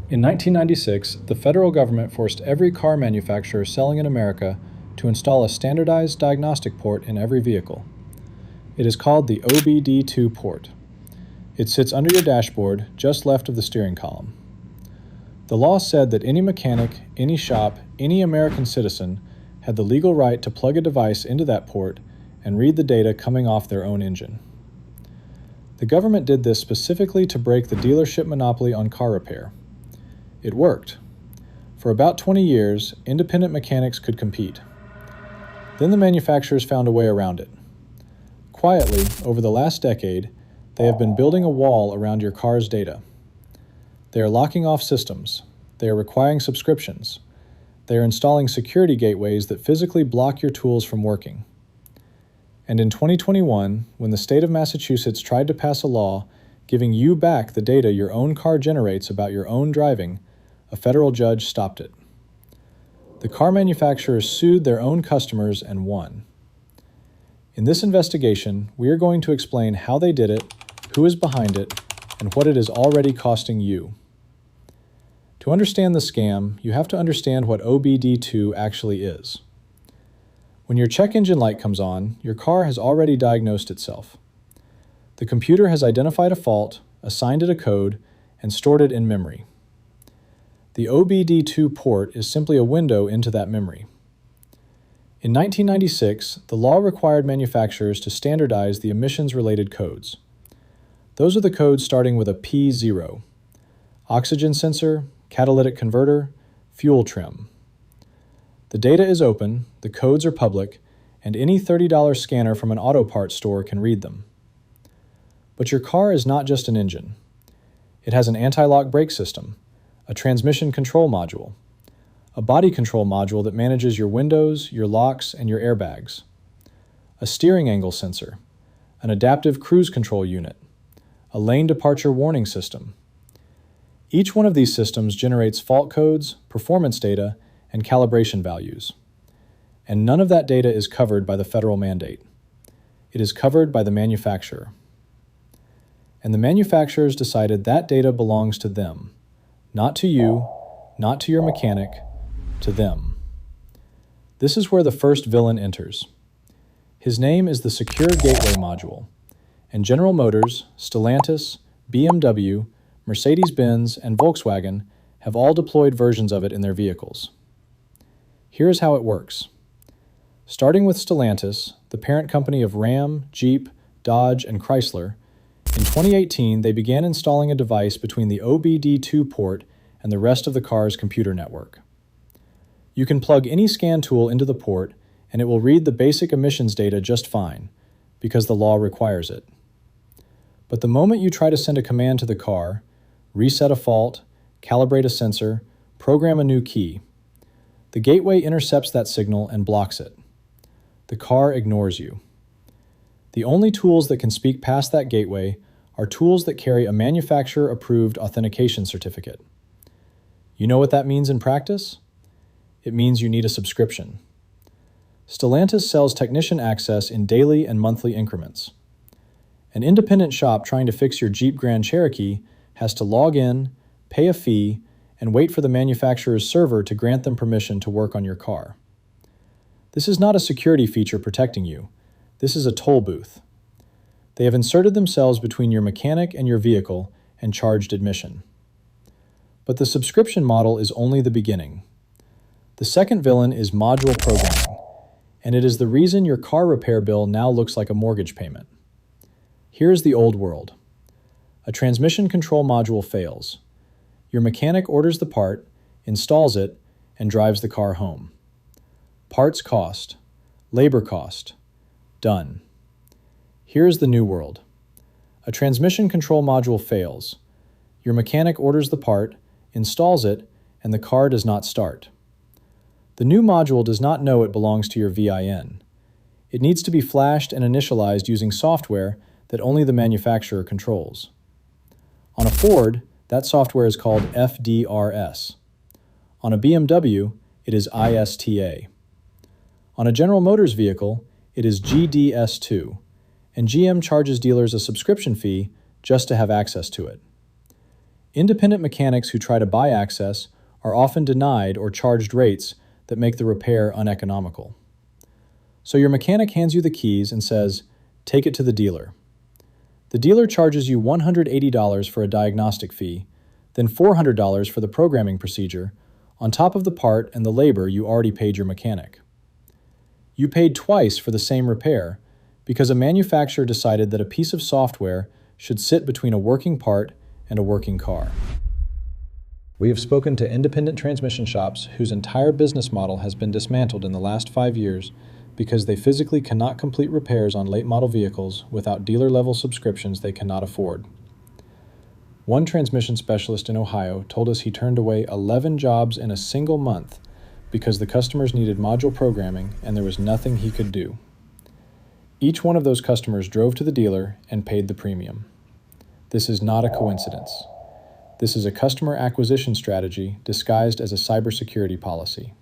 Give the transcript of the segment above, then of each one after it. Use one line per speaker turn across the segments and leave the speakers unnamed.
In 1996, the federal government forced every car manufacturer selling in America to install a standardized diagnostic port in every vehicle. It is called the OBD2 port. It sits under your dashboard, just left of the steering column. The law said that any mechanic, any shop, any American citizen had the legal right to plug a device into that port and read the data coming off their own engine. The government did this specifically to break the dealership monopoly on car repair. It worked. For about 20 years, independent mechanics could compete. Then the manufacturers found a way around it. Quietly, over the last decade, they have been building a wall around your car's data. They are locking off systems. They are requiring subscriptions. They are installing security gateways that physically block your tools from working. And in 2021, when the state of Massachusetts tried to pass a law giving you back the data your own car generates about your own driving, a federal judge stopped it. The car manufacturers sued their own customers and won. In this investigation, we are going to explain how they did it, who is behind it, and what it is already costing you. To understand the scam, you have to understand what OBD2 actually is. When your check engine light comes on, your car has already diagnosed itself. The computer has identified a fault, assigned it a code, and stored it in memory. The OBD2 port is simply a window into that memory. In 1996, the law required manufacturers to standardize the emissions-related codes. Those are the codes starting with a P0: oxygen sensor, catalytic converter, fuel trim. The data is open, the codes are public, and any $30 scanner from an auto parts store can read them. But your car is not just an engine. It has an anti-lock brake system, a transmission control module, a body control module that manages your windows, your locks, and your airbags, a steering angle sensor, an adaptive cruise control unit, a lane departure warning system. Each one of these systems generates fault codes, performance data, and calibration values. And none of that data is covered by the federal mandate. It is covered by the manufacturer. And the manufacturers decided that data belongs to them, not to you, not to your mechanic, to them. This is where the first villain enters. His name is the Secure Gateway Module, and General Motors, Stellantis, BMW, Mercedes-Benz, and Volkswagen have all deployed versions of it in their vehicles. Here is how it works. Starting with Stellantis, the parent company of Ram, Jeep, Dodge, and Chrysler, in 2018 they began installing a device between the OBD2 port and the rest of the car's computer network. You can plug any scan tool into the port and it will read the basic emissions data just fine, because the law requires it. But the moment you try to send a command to the car, reset a fault, calibrate a sensor, program a new key, the gateway intercepts that signal and blocks it. The car ignores you. The only tools that can speak past that gateway are tools that carry a manufacturer-approved authentication certificate. You know what that means in practice? It means you need a subscription. Stellantis sells technician access in daily and monthly increments. An independent shop trying to fix your Jeep Grand Cherokee has to log in, pay a fee, and wait for the manufacturer's server to grant them permission to work on your car. This is not a security feature protecting you. This is a toll booth. They have inserted themselves between your mechanic and your vehicle and charged admission. But the subscription model is only the beginning. The second villain is module programming, and it is the reason your car repair bill now looks like a mortgage payment. Here is the old world. A transmission control module fails. Your mechanic orders the part, installs it, and drives the car home. Parts cost, labor cost, done. Here is the new world. A transmission control module fails. Your mechanic orders the part, installs it, and the car does not start. The new module does not know it belongs to your VIN. It needs to be flashed and initialized using software that only the manufacturer controls. On a Ford, that software is called FDRS. On a BMW, it is ISTA. On a General Motors vehicle, it is GDS2, and GM charges dealers a subscription fee just to have access to it. Independent mechanics who try to buy access are often denied or charged rates that make the repair uneconomical. So your mechanic hands you the keys and says, "Take it to the dealer." The dealer charges you $180 for a diagnostic fee, then $400 for the programming procedure, on top of the part and the labor you already paid your mechanic. You paid twice for the same repair because a manufacturer decided that a piece of software should sit between a working part and a working car. We have spoken to independent transmission shops whose entire business model has been dismantled in the last 5 years because they physically cannot complete repairs on late model vehicles without dealer-level subscriptions they cannot afford. One transmission specialist in Ohio told us he turned away 11 jobs in a single month because the customers needed module programming and there was nothing he could do. Each one of those customers drove to the dealer and paid the premium. This is not a coincidence. This is a customer acquisition strategy disguised as a cybersecurity policy.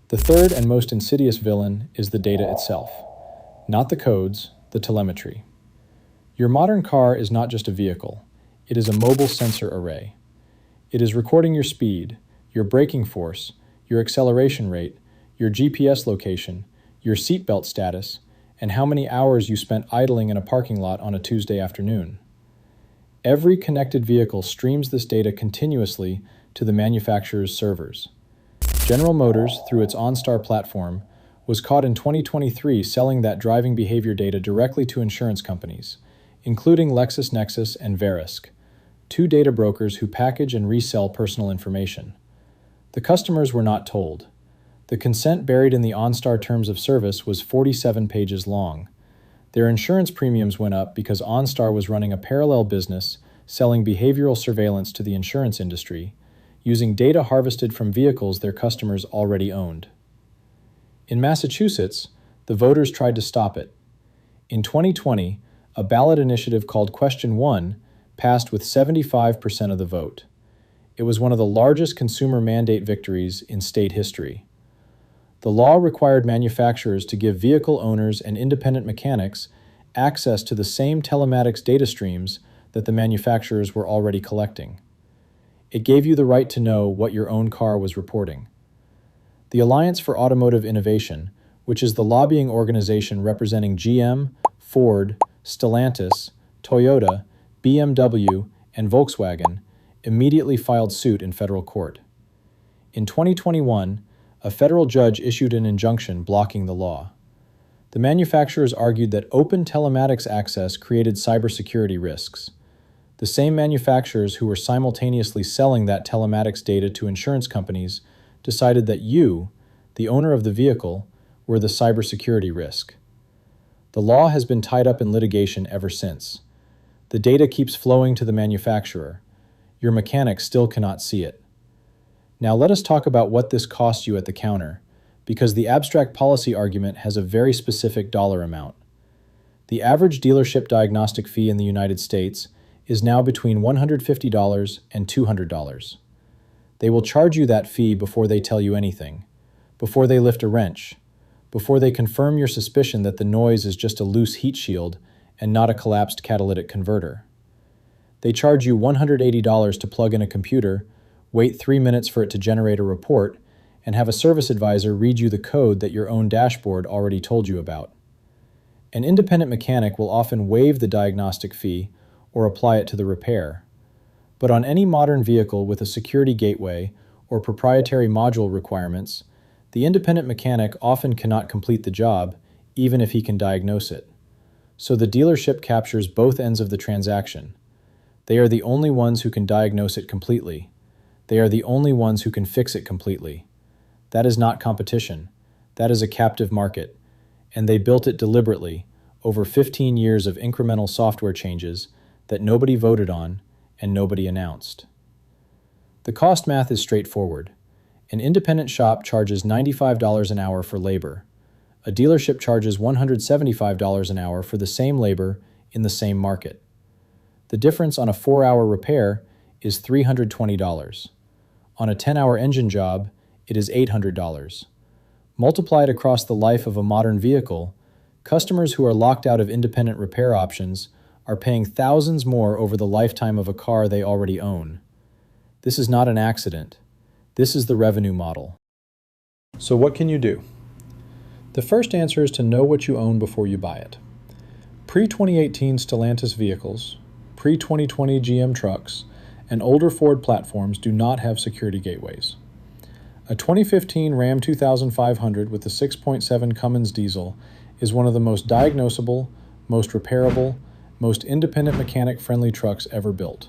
The third and most insidious villain is the data itself, not the codes, the telemetry. Your modern car is not just a vehicle, it is a mobile sensor array. It is recording your speed, your braking force, your acceleration rate, your GPS location, your seatbelt status, and how many hours you spent idling in a parking lot on a Tuesday afternoon. Every connected vehicle streams this data continuously to the manufacturer's servers. General Motors, through its OnStar platform, was caught in 2023 selling that driving behavior data directly to insurance companies, including LexisNexis and Verisk, two data brokers who package and resell personal information. The customers were not told. The consent buried in the OnStar terms of service was 47 pages long. Their insurance premiums went up because OnStar was running a parallel business selling behavioral surveillance to the insurance industry, using data harvested from vehicles their customers already owned. In Massachusetts, the voters tried to stop it. In 2020, a ballot initiative called Question 1 passed with 75% of the vote. It was one of the largest consumer mandate victories in state history. The law required manufacturers to give vehicle owners and independent mechanics access to the same telematics data streams that the manufacturers were already collecting. It gave you the right to know what your own car was reporting. The Alliance for Automotive Innovation, which is the lobbying organization representing GM, Ford, Stellantis, Toyota, BMW, and Volkswagen, immediately filed suit in federal court. In 2021, a federal judge issued an injunction blocking the law. The manufacturers argued that open telematics access created cybersecurity risks. The same manufacturers who were simultaneously selling that telematics data to insurance companies decided that you, the owner of the vehicle, were the cybersecurity risk. The law has been tied up in litigation ever since. The data keeps flowing to the manufacturer. Your mechanic still cannot see it. Now let us talk about what this costs you at the counter, because the abstract policy argument has a very specific dollar amount. The average dealership diagnostic fee in the United States is now between $150 and $200. They will charge you that fee before they tell you anything, before they lift a wrench, before they confirm your suspicion that the noise is just a loose heat shield and not a collapsed catalytic converter. They charge you $180 to plug in a computer, wait 3 minutes for it to generate a report, and have a service advisor read you the code that your own dashboard already told you about. An independent mechanic will often waive the diagnostic fee or apply it to the repair. But on any modern vehicle with a security gateway or proprietary module requirements, the independent mechanic often cannot complete the job, even if he can diagnose it. So the dealership captures both ends of the transaction. They are the only ones who can diagnose it completely. They are the only ones who can fix it completely. That is not competition. That is a captive market. And they built it deliberately, over 15 years of incremental software changes that nobody voted on and nobody announced. The cost math is straightforward. An independent shop charges $95 an hour for labor. A dealership charges $175 an hour for the same labor in the same market. The difference on a 4-hour repair is $320. On a 10-hour engine job, it is $800. Multiplied across the life of a modern vehicle, customers who are locked out of independent repair options are paying thousands more over the lifetime of a car they already own. This is not an accident. This is the revenue model. So what can you do? The first answer is to know what you own before you buy it. Pre-2018 Stellantis vehicles, pre-2020 GM trucks, and older Ford platforms do not have security gateways. A 2015 Ram 2500 with a 6.7 Cummins diesel is one of the most diagnosable, most repairable, most independent mechanic-friendly trucks ever built.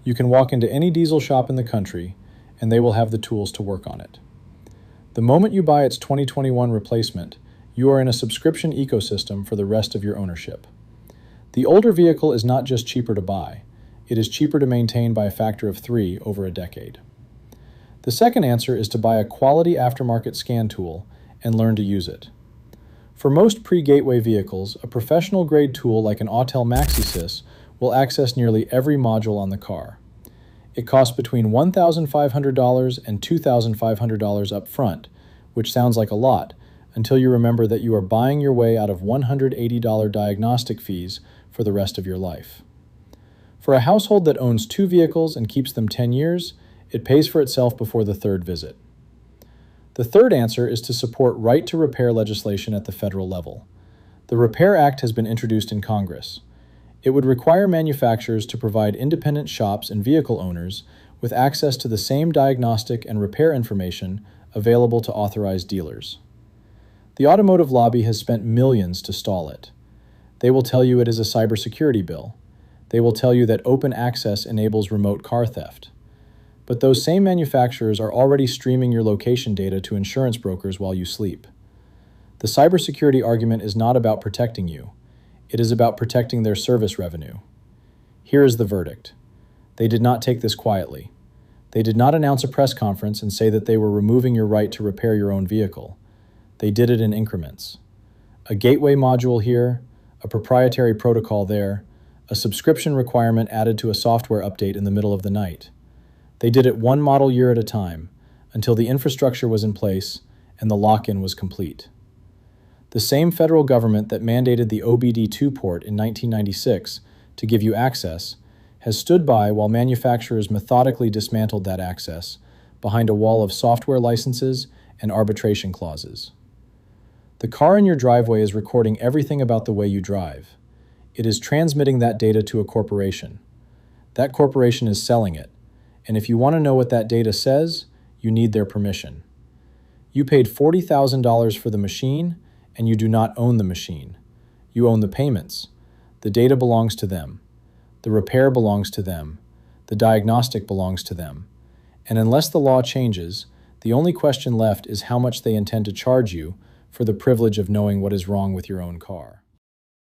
You can walk into any diesel shop in the country, and they will have the tools to work on it. The moment you buy its 2021 replacement, you are in a subscription ecosystem for the rest of your ownership. The older vehicle is not just cheaper to buy, it is cheaper to maintain by a factor of 3 over a decade. The second answer is to buy a quality aftermarket scan tool and learn to use it. For most pre-gateway vehicles, a professional-grade tool like an Autel MaxiSys will access nearly every module on the car. It costs between $1,500 and $2,500 up front, which sounds like a lot, until you remember that you are buying your way out of $180 diagnostic fees for the rest of your life. For a household that owns 2 vehicles and keeps them 10 years, it pays for itself before the third visit. The third answer is to support right-to-repair legislation at the federal level. The Repair Act has been introduced in Congress. It would require manufacturers to provide independent shops and vehicle owners with access to the same diagnostic and repair information available to authorized dealers. The automotive lobby has spent millions to stall it. They will tell you it is a cybersecurity bill. They will tell you that open access enables remote car theft. But those same manufacturers are already streaming your location data to insurance brokers while you sleep. The cybersecurity argument is not about protecting you. It is about protecting their service revenue. Here is the verdict. They did not take this quietly. They did not announce a press conference and say that they were removing your right to repair your own vehicle. They did it in increments. A gateway module here, a proprietary protocol there, a subscription requirement added to a software update in the middle of the night. They did it one model year at a time, until the infrastructure was in place and the lock-in was complete. The same federal government that mandated the OBD2 port in 1996 to give you access has stood by while manufacturers methodically dismantled that access behind a wall of software licenses and arbitration clauses. The car in your driveway is recording everything about the way you drive. It is transmitting that data to a corporation. That corporation is selling it, and if you want to know what that data says, you need their permission. You paid $40,000 for the machine, and you do not own the machine. You own the payments. The data belongs to them. The repair belongs to them. The diagnostic belongs to them. And unless the law changes, the only question left is how much they intend to charge you for the privilege of knowing what is wrong with your own car.